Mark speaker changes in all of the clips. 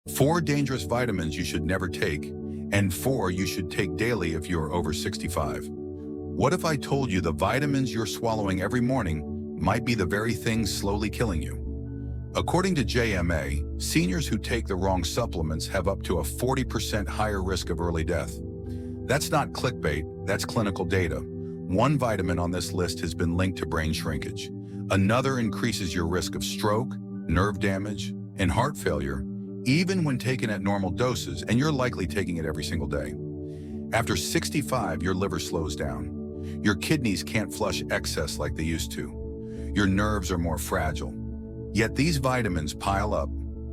Speaker 1: 4 dangerous vitamins you should never take, and 4 you should take daily if you're over 65. What if I told you the vitamins you're swallowing every morning might be the very things slowly killing you? According to JMA, seniors who take the wrong supplements have up to a 40% higher risk of early death. That's not clickbait, that's clinical data. One vitamin on this list has been linked to brain shrinkage. Another increases your risk of stroke, nerve damage, and heart failure, even when taken at normal doses, and you're likely taking it every single day. After 65, your liver slows down. Your kidneys can't flush excess like they used to. Your nerves are more fragile. Yet these vitamins pile up,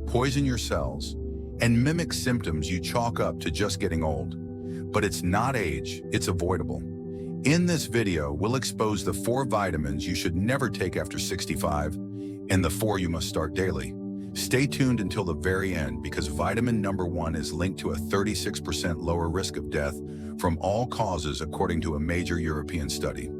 Speaker 1: poison your cells, and mimic symptoms you chalk up to just getting old. But it's not age, it's avoidable. In this video, we'll expose the 4 vitamins you should never take after 65 and the 4 you must start daily. Stay tuned until the very end because vitamin number 1 is linked to a 36% lower risk of death from all causes according to a major European study.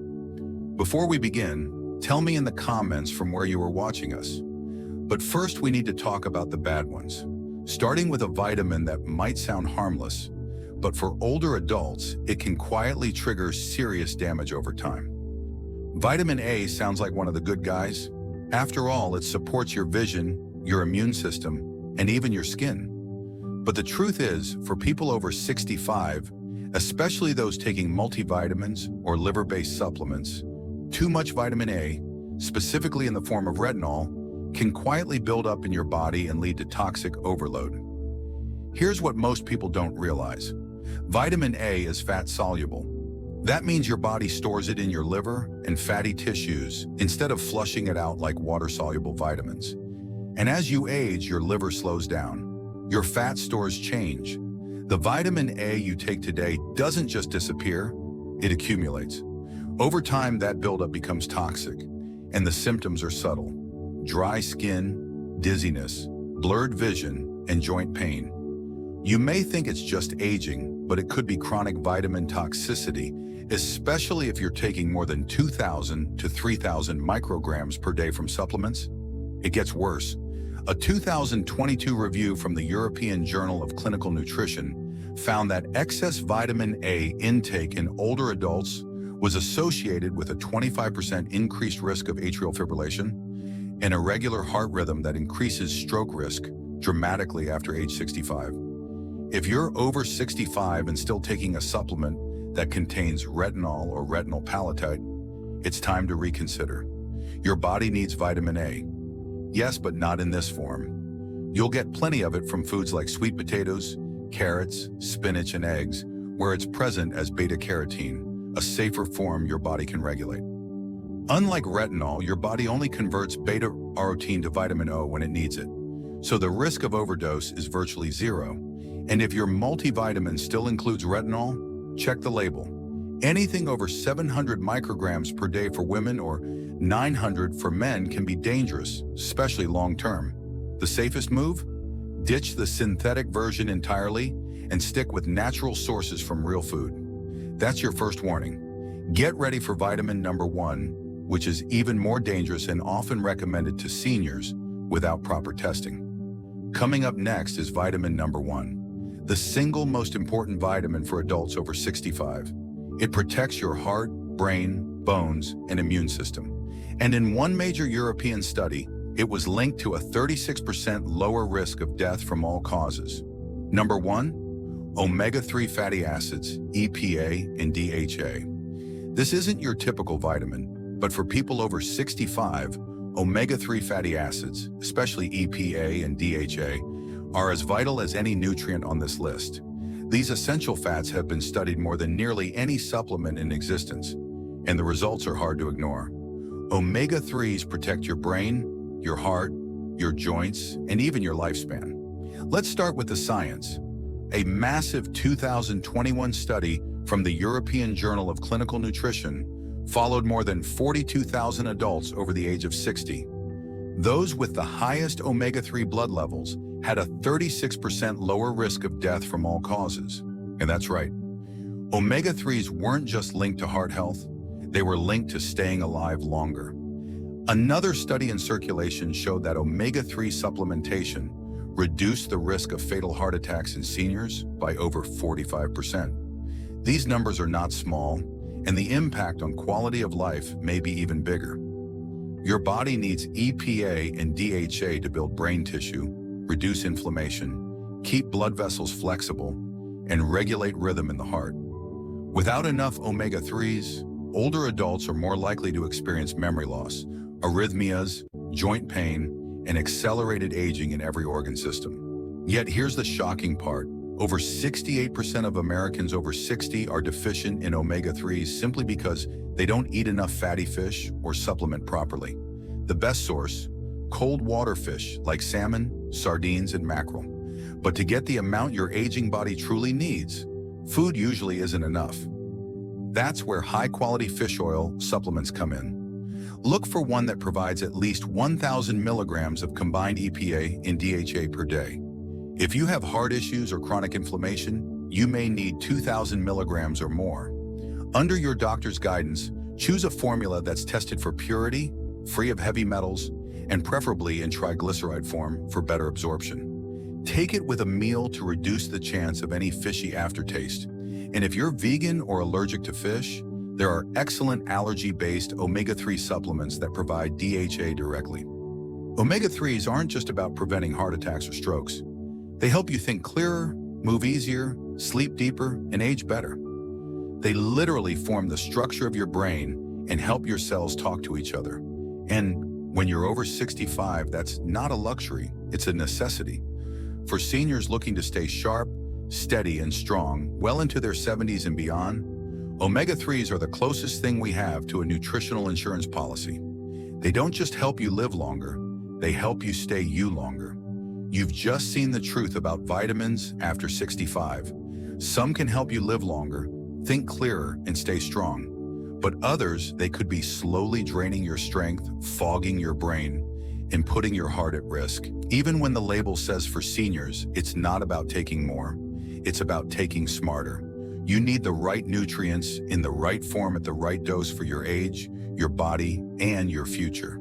Speaker 1: Before we begin, tell me in the comments from where you are watching us. But first we need to talk about the bad ones, starting with a vitamin that might sound harmless, but for older adults, it can quietly trigger serious damage over time. Vitamin A sounds like one of the good guys. After all, it supports your vision, your immune system, and even your skin. But the truth is, for people over 65, especially those taking multivitamins or liver-based supplements, too much vitamin A, specifically in the form of retinol, can quietly build up in your body and lead to toxic overload. Here's what most people don't realize. Vitamin A is fat-soluble. That means your body stores it in your liver and fatty tissues instead of flushing it out like water-soluble vitamins. And as you age, your liver slows down. Your fat stores change. The vitamin A you take today doesn't just disappear, it accumulates. Over time, that buildup becomes toxic, and the symptoms are subtle. Dry skin, dizziness, blurred vision, and joint pain. You may think it's just aging, but it could be chronic vitamin toxicity, especially if you're taking more than 2,000 to 3,000 micrograms per day from supplements. It gets worse. A 2022 review from the European Journal of Clinical Nutrition found that excess vitamin A intake in older adults was associated with a 25% increased risk of atrial fibrillation, an irregular heart rhythm that increases stroke risk dramatically after age 65. If you're over 65 and still taking a supplement that contains retinol or retinol palatate, it's time to reconsider. Your body needs vitamin A. Yes, but not in this form. You'll get plenty of it from foods like sweet potatoes, carrots, spinach, and eggs, where it's present as beta-carotene, a safer form your body can regulate. Unlike retinol, your body only converts beta-carotene to vitamin O when it needs it, so the risk of overdose is virtually zero. And if your multivitamin still includes retinol, check the label. Anything over 700 micrograms per day for women or 900 for men can be dangerous, especially long-term. The safest move? Ditch the synthetic version entirely and stick with natural sources from real food. That's your first warning. Get ready for vitamin number 1, which is even more dangerous and often recommended to seniors without proper testing. Coming up next is vitamin number 1, the single most important vitamin for adults over 65. It protects your heart, brain, bones, and immune system. And in one major European study, it was linked to a 36% lower risk of death from all causes. Number 1, omega-3 fatty acids, EPA and DHA. This isn't your typical vitamin, but for people over 65, omega-3 fatty acids, especially EPA and DHA, are as vital as any nutrient on this list. These essential fats have been studied more than nearly any supplement in existence, and the results are hard to ignore. Omega-3s protect your brain, your heart, your joints, and even your lifespan. Let's start with the science. A massive 2021 study from the European Journal of Clinical Nutrition followed more than 42,000 adults over the age of 60. Those with the highest omega-3 blood levels had a 36% lower risk of death from all causes. And that's right. Omega-3s weren't just linked to heart health, they were linked to staying alive longer. Another study in circulation showed that omega-3 supplementation reduce the risk of fatal heart attacks in seniors by over 45%. These numbers are not small, and the impact on quality of life may be even bigger. Your body needs EPA and DHA to build brain tissue, reduce inflammation, keep blood vessels flexible, and regulate rhythm in the heart. Without enough omega-3s, older adults are more likely to experience memory loss, arrhythmias, joint pain, and accelerated aging in every organ system. Yet here's the shocking part. Over 68% of Americans over 60 are deficient in omega-3s simply because they don't eat enough fatty fish or supplement properly. The best source, cold water fish like salmon, sardines, and mackerel. But to get the amount your aging body truly needs, food usually isn't enough. That's where high-quality fish oil supplements come in. Look for one that provides at least 1,000 milligrams of combined EPA and DHA per day. If you have heart issues or chronic inflammation, you may need 2,000 milligrams or more. Under your doctor's guidance, choose a formula that's tested for purity, free of heavy metals, and preferably in triglyceride form for better absorption. Take it with a meal to reduce the chance of any fishy aftertaste. And if you're vegan or allergic to fish, there are excellent allergy-based omega-3 supplements that provide DHA directly. Omega-3s aren't just about preventing heart attacks or strokes. They help you think clearer, move easier, sleep deeper, and age better. They literally form the structure of your brain and help your cells talk to each other. And when you're over 65, that's not a luxury, it's a necessity. For seniors looking to stay sharp, steady, and strong well into their 70s and beyond, omega-3s are the closest thing we have to a nutritional insurance policy. They don't just help you live longer, they help you stay you longer. You've just seen the truth about vitamins after 65. Some can help you live longer, think clearer, and stay strong. But others, they could be slowly draining your strength, fogging your brain, and putting your heart at risk. Even when the label says for seniors, it's not about taking more, it's about taking smarter. You need the right nutrients in the right form at the right dose for your age, your body, and your future.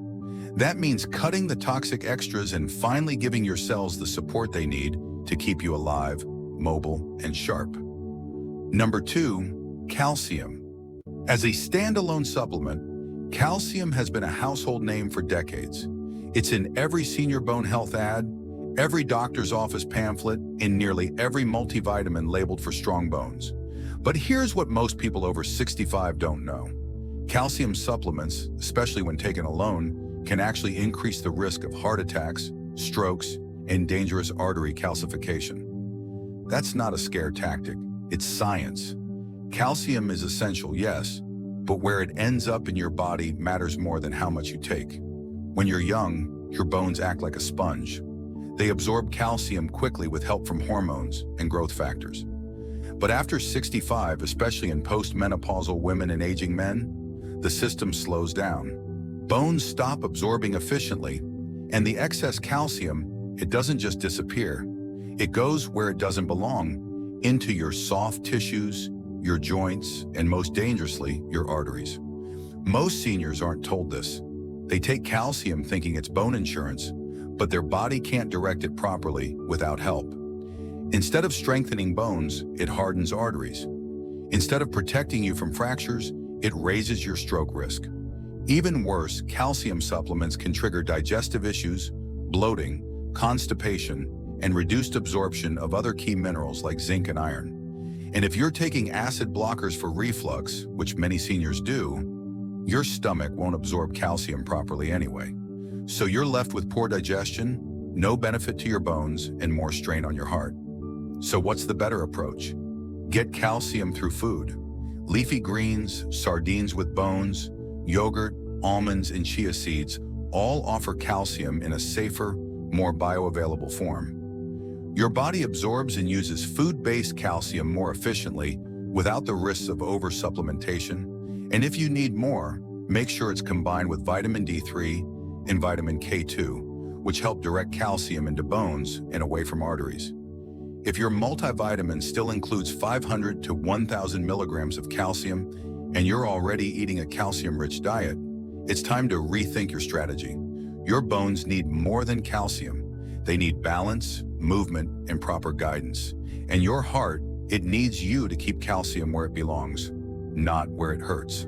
Speaker 1: That means cutting the toxic extras and finally giving your cells the support they need to keep you alive, mobile, and sharp. Number 2, calcium. As a standalone supplement, calcium has been a household name for decades. It's in every senior bone health ad, every doctor's office pamphlet, and nearly every multivitamin labeled for strong bones. But here's what most people over 65 don't know. Calcium supplements, especially when taken alone, can actually increase the risk of heart attacks, strokes, and dangerous artery calcification. That's not a scare tactic, it's science. Calcium is essential, yes, but where it ends up in your body matters more than how much you take. When you're young, your bones act like a sponge. They absorb calcium quickly with help from hormones and growth factors. But after 65, especially in postmenopausal women and aging men, the system slows down. Bones stop absorbing efficiently, and the excess calcium, it doesn't just disappear. It goes where it doesn't belong, into your soft tissues, your joints, and most dangerously, your arteries. Most seniors aren't told this. They take calcium thinking it's bone insurance, but their body can't direct it properly without help. Instead of strengthening bones, it hardens arteries. Instead of protecting you from fractures, it raises your stroke risk. Even worse, calcium supplements can trigger digestive issues, bloating, constipation, and reduced absorption of other key minerals like zinc and iron. And if you're taking acid blockers for reflux, which many seniors do, your stomach won't absorb calcium properly anyway. So you're left with poor digestion, no benefit to your bones, and more strain on your heart. So what's the better approach? Get calcium through food. Leafy greens, sardines with bones, yogurt, almonds, and chia seeds all offer calcium in a safer, more bioavailable form. Your body absorbs and uses food-based calcium more efficiently without the risks of over-supplementation. And if you need more, make sure it's combined with vitamin D3 and vitamin K2, which help direct calcium into bones and away from arteries. If your multivitamin still includes 500 to 1,000 milligrams of calcium and you're already eating a calcium-rich diet, it's time to rethink your strategy. Your bones need more than calcium. They need balance, movement, and proper guidance. And your heart, it needs you to keep calcium where it belongs, not where it hurts.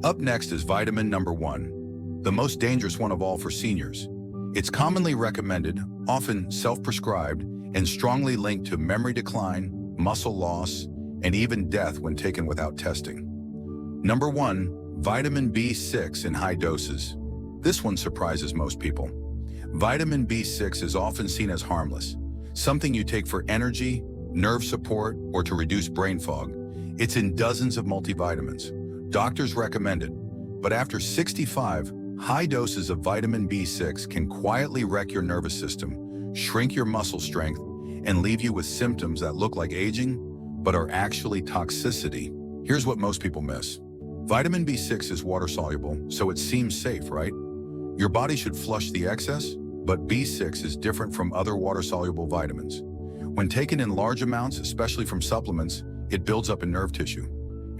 Speaker 1: Up next is vitamin number 1, the most dangerous one of all for seniors. It's commonly recommended, often self-prescribed, and strongly linked to memory decline, muscle loss, and even death when taken without testing. Number 1, vitamin B6 in high doses. This one surprises most people. Vitamin B6 is often seen as harmless, something you take for energy, nerve support, or to reduce brain fog. It's in dozens of multivitamins. Doctors recommend it, but after 65, high doses of vitamin B6 can quietly wreck your nervous system, shrink your muscle strength, and leave you with symptoms that look like aging, but are actually toxicity. Here's what most people miss. Vitamin B6 is water-soluble, so it seems safe, right? Your body should flush the excess, but B6 is different from other water-soluble vitamins. When taken in large amounts, especially from supplements, it builds up in nerve tissue.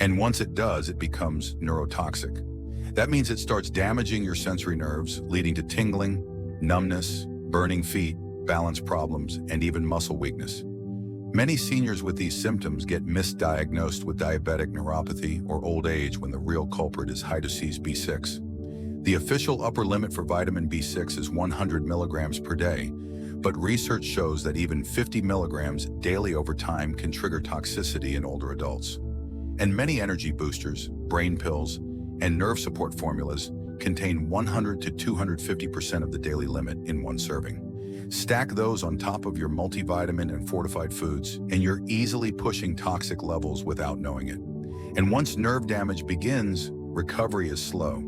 Speaker 1: And once it does, it becomes neurotoxic. That means it starts damaging your sensory nerves, leading to tingling, numbness, burning feet, balance problems, and even muscle weakness. Many seniors with these symptoms get misdiagnosed with diabetic neuropathy or old age when the real culprit is high-dose B6. The official upper limit for vitamin B6 is 100 milligrams per day, but research shows that even 50 milligrams daily over time can trigger toxicity in older adults. And many energy boosters, brain pills, and nerve support formulas contain 100 to 250% of the daily limit in one serving. Stack those on top of your multivitamin and fortified foods, and you're easily pushing toxic levels without knowing it. And once nerve damage begins, recovery is slow.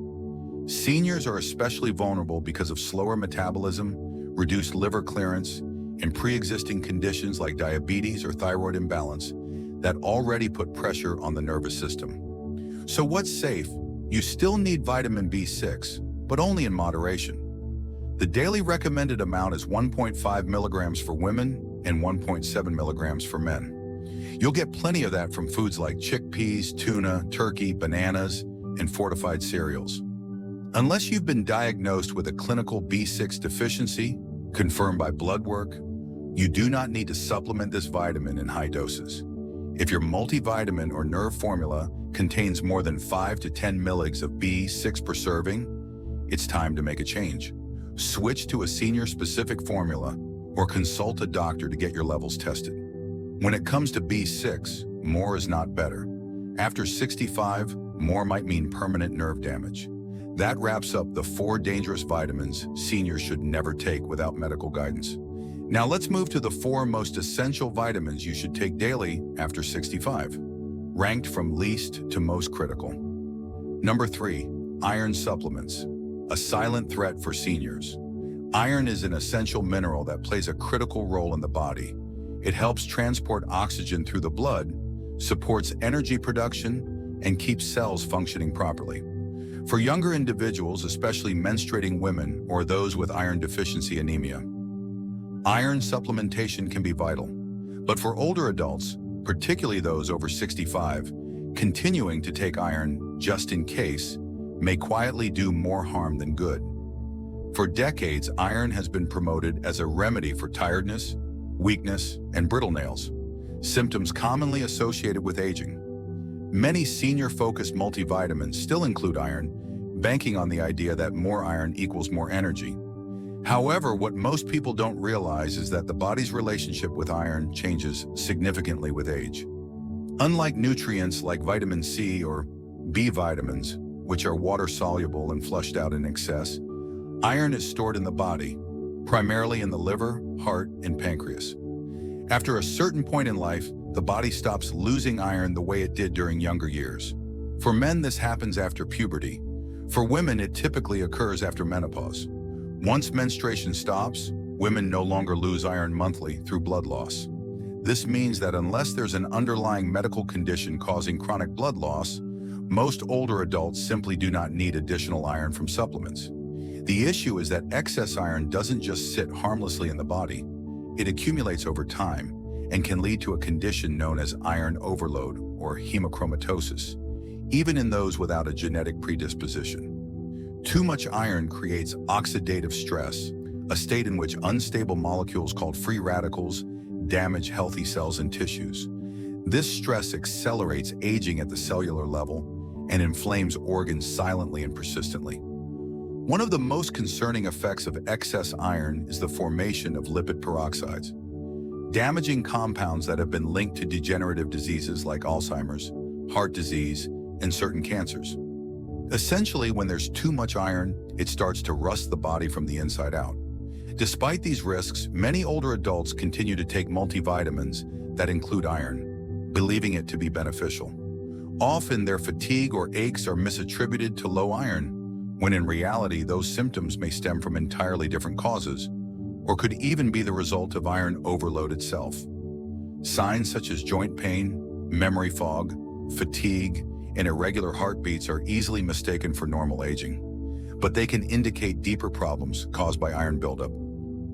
Speaker 1: Seniors are especially vulnerable because of slower metabolism, reduced liver clearance, and pre-existing conditions like diabetes or thyroid imbalance that already put pressure on the nervous system. So what's safe? You still need vitamin B6, but only in moderation. The daily recommended amount is 1.5 milligrams for women and 1.7 milligrams for men. You'll get plenty of that from foods like chickpeas, tuna, turkey, bananas, and fortified cereals. Unless you've been diagnosed with a clinical B6 deficiency, confirmed by blood work, you do not need to supplement this vitamin in high doses. If your multivitamin or nerve formula contains more than 5 to 10 milligrams of B6 per serving, it's time to make a change. Switch to a senior-specific formula or consult a doctor to get your levels tested. When it comes to B6, more is not better. After 65, more might mean permanent nerve damage. That wraps up the 4 dangerous vitamins seniors should never take without medical guidance. Now let's move to the 4 most essential vitamins you should take daily after 65, ranked from least to most critical. Number 3, iron supplements, a silent threat for seniors. Iron is an essential mineral that plays a critical role in the body. It helps transport oxygen through the blood, supports energy production, and keeps cells functioning properly. For younger individuals, especially menstruating women or those with iron deficiency anemia, iron supplementation can be vital. But for older adults, particularly those over 65, continuing to take iron just in case may quietly do more harm than good. For decades, iron has been promoted as a remedy for tiredness, weakness, and brittle nails, symptoms commonly associated with aging. Many senior-focused multivitamins still include iron, banking on the idea that more iron equals more energy. However, what most people don't realize is that the body's relationship with iron changes significantly with age. Unlike nutrients like vitamin C or B vitamins, which are water-soluble and flushed out in excess, iron is stored in the body, primarily in the liver, heart, and pancreas. After a certain point in life, the body stops losing iron the way it did during younger years. For men, this happens after puberty. For women, it typically occurs after menopause. Once menstruation stops, women no longer lose iron monthly through blood loss. This means that unless there's an underlying medical condition causing chronic blood loss, most older adults simply do not need additional iron from supplements. The issue is that excess iron doesn't just sit harmlessly in the body. It accumulates over time and can lead to a condition known as iron overload or hemochromatosis, even in those without a genetic predisposition. Too much iron creates oxidative stress, a state in which unstable molecules called free radicals damage healthy cells and tissues. This stress accelerates aging at the cellular level and inflames organs silently and persistently. One of the most concerning effects of excess iron is the formation of lipid peroxides, damaging compounds that have been linked to degenerative diseases like Alzheimer's, heart disease, and certain cancers. Essentially, when there's too much iron, it starts to rust the body from the inside out. Despite these risks, many older adults continue to take multivitamins that include iron, believing it to be beneficial. Often, their fatigue or aches are misattributed to low iron, when in reality, those symptoms may stem from entirely different causes, or could even be the result of iron overload itself. Signs such as joint pain, memory fog, fatigue, and irregular heartbeats are easily mistaken for normal aging, but they can indicate deeper problems caused by iron buildup.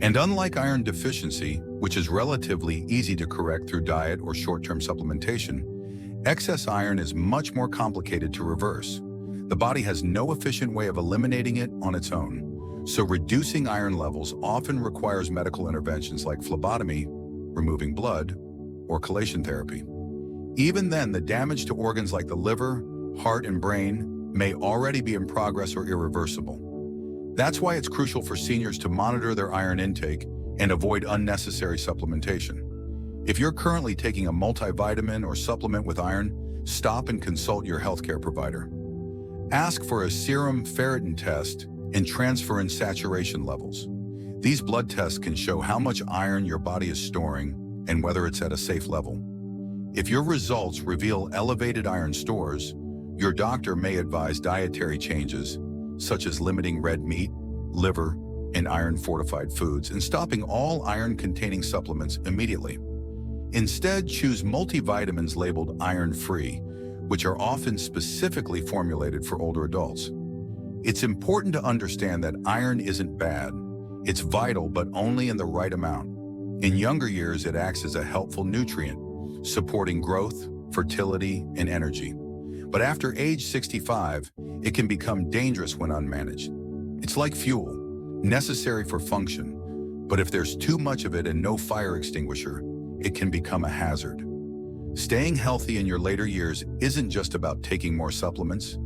Speaker 1: And unlike iron deficiency, which is relatively easy to correct through diet or short-term supplementation, excess iron is much more complicated to reverse. The body has no efficient way of eliminating it on its own, so reducing iron levels often requires medical interventions like phlebotomy, removing blood, or chelation therapy. Even then, the damage to organs like the liver, heart, and brain may already be in progress or irreversible. That's why it's crucial for seniors to monitor their iron intake and avoid unnecessary supplementation. If you're currently taking a multivitamin or supplement with iron, stop and consult your healthcare provider. Ask for a serum ferritin test and transferrin saturation levels. These blood tests can show how much iron your body is storing and whether it's at a safe level. If your results reveal elevated iron stores, your doctor may advise dietary changes, such as limiting red meat, liver, and iron-fortified foods, and stopping all iron-containing supplements immediately. Instead, choose multivitamins labeled iron-free, which are often specifically formulated for older adults. It's important to understand that iron isn't bad. It's vital, but only in the right amount. In younger years, it acts as a helpful nutrient, supporting growth, fertility, and energy. But after age 65, it can become dangerous when unmanaged. It's like fuel, necessary for function, but if there's too much of it and no fire extinguisher, it can become a hazard. Staying healthy in your later years isn't just about taking more supplements.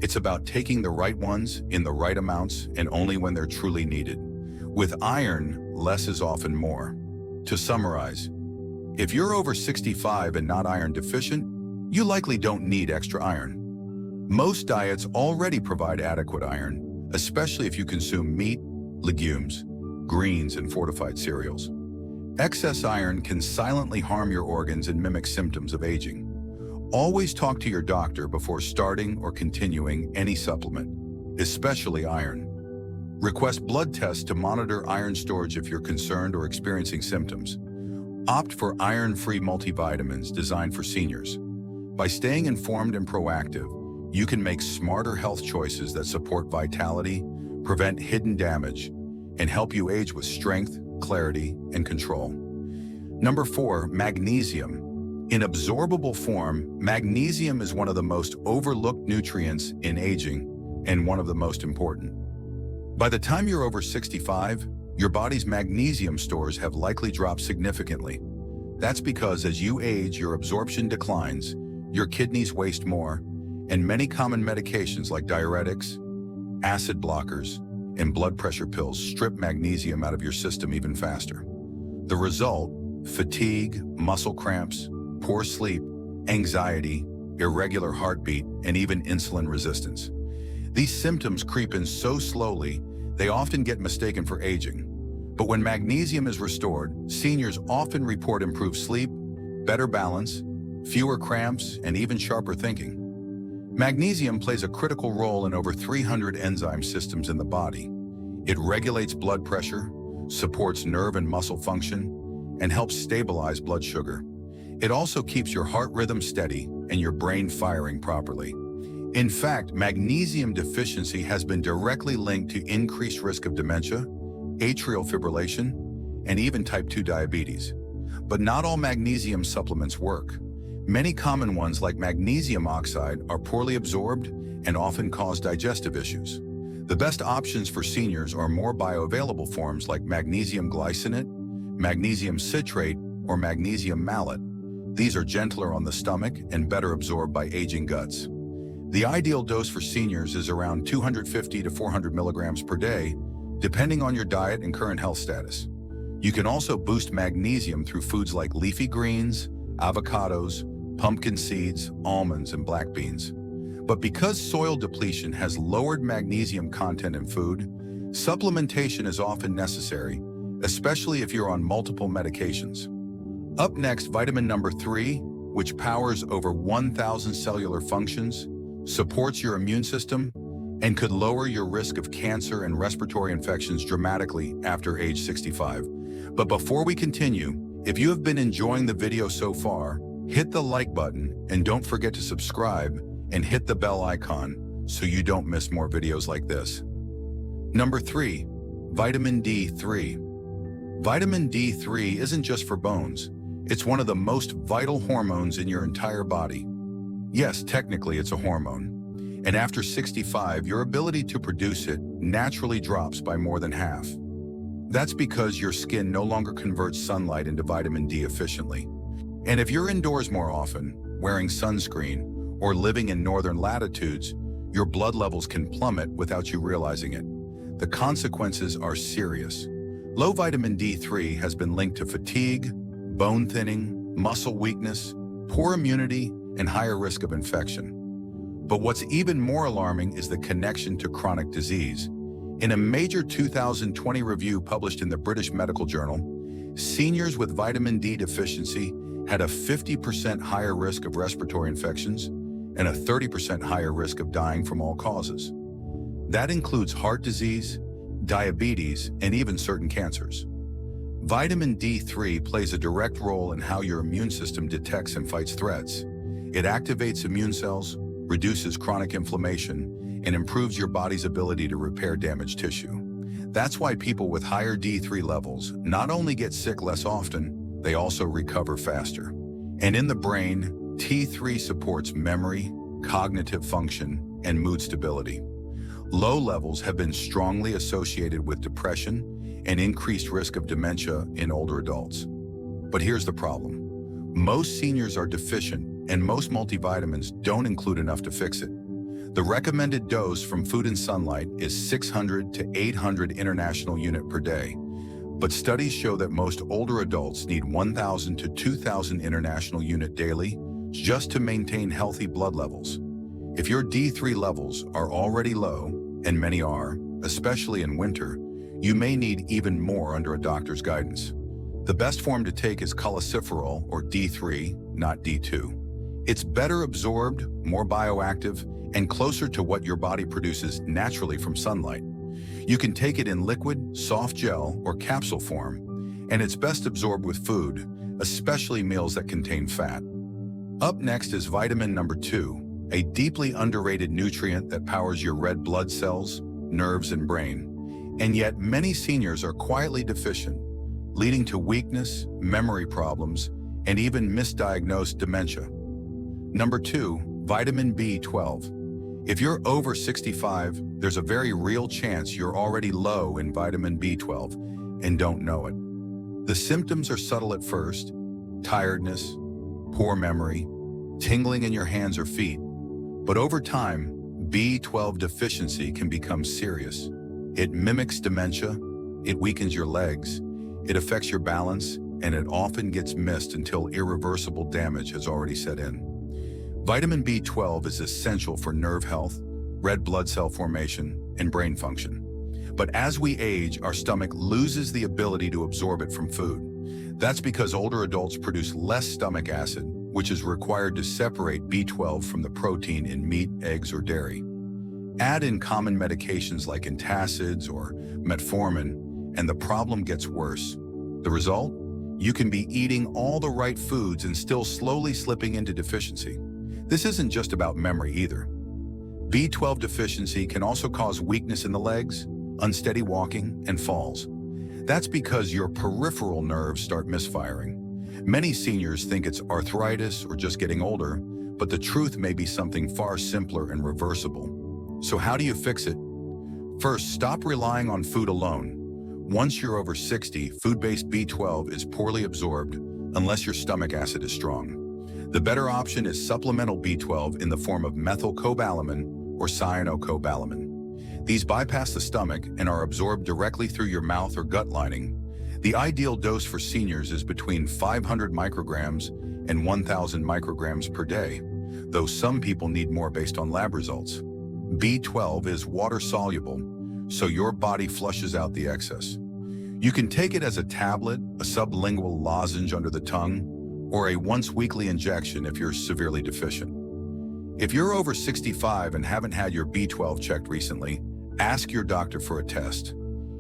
Speaker 1: It's about taking the right ones in the right amounts and only when they're truly needed. With iron, less is often more. To summarize, if you're over 65 and not iron deficient, you likely don't need extra iron. Most diets already provide adequate iron, especially if you consume meat, legumes, greens, and fortified cereals. Excess iron can silently harm your organs and mimic symptoms of aging. Always talk to your doctor before starting or continuing any supplement, especially iron. Request blood tests to monitor iron storage if you're concerned or experiencing symptoms. Opt for iron-free multivitamins designed for seniors. By staying informed and proactive, you can make smarter health choices that support vitality, prevent hidden damage, and help you age with strength, clarity, and control. Number 4, magnesium. In absorbable form, magnesium is one of the most overlooked nutrients in aging and one of the most important. By the time you're over 65, your body's magnesium stores have likely dropped significantly. That's because as you age, your absorption declines, your kidneys waste more, and many common medications like diuretics, acid blockers, and blood pressure pills strip magnesium out of your system even faster. The result: fatigue, muscle cramps, poor sleep, anxiety, irregular heartbeat, and even insulin resistance. These symptoms creep in so slowly, they often get mistaken for aging. But when magnesium is restored, seniors often report improved sleep, better balance, fewer cramps, and even sharper thinking. Magnesium plays a critical role in over 300 enzyme systems in the body. It regulates blood pressure, supports nerve and muscle function, and helps stabilize blood sugar. It also keeps your heart rhythm steady and your brain firing properly. In fact, magnesium deficiency has been directly linked to increased risk of dementia, atrial fibrillation, and even type 2 diabetes. But not all magnesium supplements work. Many common ones like magnesium oxide are poorly absorbed and often cause digestive issues. The best options for seniors are more bioavailable forms like magnesium glycinate, magnesium citrate, or magnesium malate. These are gentler on the stomach and better absorbed by aging guts. The ideal dose for seniors is around 250 to 400 milligrams per day, depending on your diet and current health status. You can also boost magnesium through foods like leafy greens, avocados, pumpkin seeds, almonds, and black beans. But because soil depletion has lowered magnesium content in food, supplementation is often necessary, especially if you're on multiple medications. Up next, vitamin number 3, which powers over 1,000 cellular functions, supports your immune system, and could lower your risk of cancer and respiratory infections dramatically after age 65. But before we continue, if you have been enjoying the video so far, hit the like button and don't forget to subscribe and hit the bell icon so you don't miss more videos like this. Number 3, vitamin D3. Vitamin D3 isn't just for bones. It's one of the most vital hormones in your entire body. Yes, technically it's a hormone. And after 65, your ability to produce it naturally drops by more than half. That's because your skin no longer converts sunlight into vitamin D efficiently. And if you're indoors more often, wearing sunscreen, or living in northern latitudes, your blood levels can plummet without you realizing it. The consequences are serious. Low vitamin D3 has been linked to fatigue, bone thinning, muscle weakness, poor immunity, and higher risk of infection. But what's even more alarming is the connection to chronic disease. In a major 2020 review published in the British Medical Journal, seniors with vitamin D deficiency had a 50% higher risk of respiratory infections and a 30% higher risk of dying from all causes. That includes heart disease, diabetes, and even certain cancers. Vitamin D3 plays a direct role in how your immune system detects and fights threats. It activates immune cells, reduces chronic inflammation, and improves your body's ability to repair damaged tissue. That's why people with higher D3 levels not only get sick less often, they also recover faster. And in the brain, T3 supports memory, cognitive function, and mood stability. Low levels have been strongly associated with depression and increased risk of dementia in older adults. But here's the problem. Most seniors are deficient, and most multivitamins don't include enough to fix it. The recommended dose from food and sunlight is 600 to 800 international units per day. But studies show that most older adults need 1,000 to 2,000 international units daily just to maintain healthy blood levels. If your D3 levels are already low, and many are, especially in winter, you may need even more under a doctor's guidance. The best form to take is cholecalciferol, or D3, not D2. It's better absorbed, more bioactive, and closer to what your body produces naturally from sunlight. You can take it in liquid, soft gel, or capsule form, and it's best absorbed with food, especially meals that contain fat. Up next is vitamin number 2, a deeply underrated nutrient that powers your red blood cells, nerves, and brain. And yet many seniors are quietly deficient, leading to weakness, memory problems, and even misdiagnosed dementia. Number 2, vitamin B12. If you're over 65, there's a very real chance you're already low in vitamin B12 and don't know it. The symptoms are subtle at first: tiredness, poor memory, tingling in your hands or feet. But over time, B12 deficiency can become serious. It mimics dementia, it weakens your legs, it affects your balance, and it often gets missed until irreversible damage has already set in. Vitamin B12 is essential for nerve health, red blood cell formation, and brain function. But as we age, our stomach loses the ability to absorb it from food. That's because older adults produce less stomach acid, which is required to separate B12 from the protein in meat, eggs, or dairy. Add in common medications like antacids or metformin, and the problem gets worse. The result? You can be eating all the right foods and still slowly slipping into deficiency. This isn't just about memory either. B12 deficiency can also cause weakness in the legs, unsteady walking, and falls. That's because your peripheral nerves start misfiring. Many seniors think it's arthritis or just getting older, but the truth may be something far simpler and reversible. So how do you fix it? First, stop relying on food alone. Once you're over 60, food-based B12 is poorly absorbed unless your stomach acid is strong. The better option is supplemental B12 in the form of methylcobalamin or cyanocobalamin. These bypass the stomach and are absorbed directly through your mouth or gut lining. The ideal dose for seniors is between 500 micrograms and 1,000 micrograms per day, though some people need more based on lab results. B12 is water-soluble, so your body flushes out the excess. You can take it as a tablet, a sublingual lozenge under the tongue, or a once-weekly injection if you're severely deficient. If you're over 65 and haven't had your B12 checked recently, ask your doctor for a test.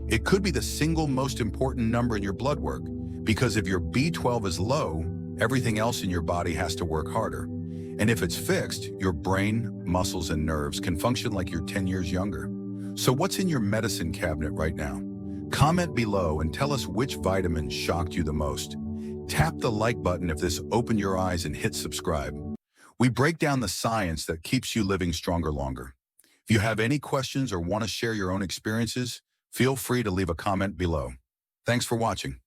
Speaker 1: It could be the single most important number in your blood work, because if your B12 is low, everything else in your body has to work harder. And if it's fixed, your brain, muscles, and nerves can function like you're 10 years younger. So what's in your medicine cabinet right now? Comment below and tell us which vitamin shocked you the most. Tap the like button if this opened your eyes and hit subscribe. We break down the science that keeps you living stronger longer. If you have any questions or want to share your own experiences, feel free to leave a comment below. Thanks for watching.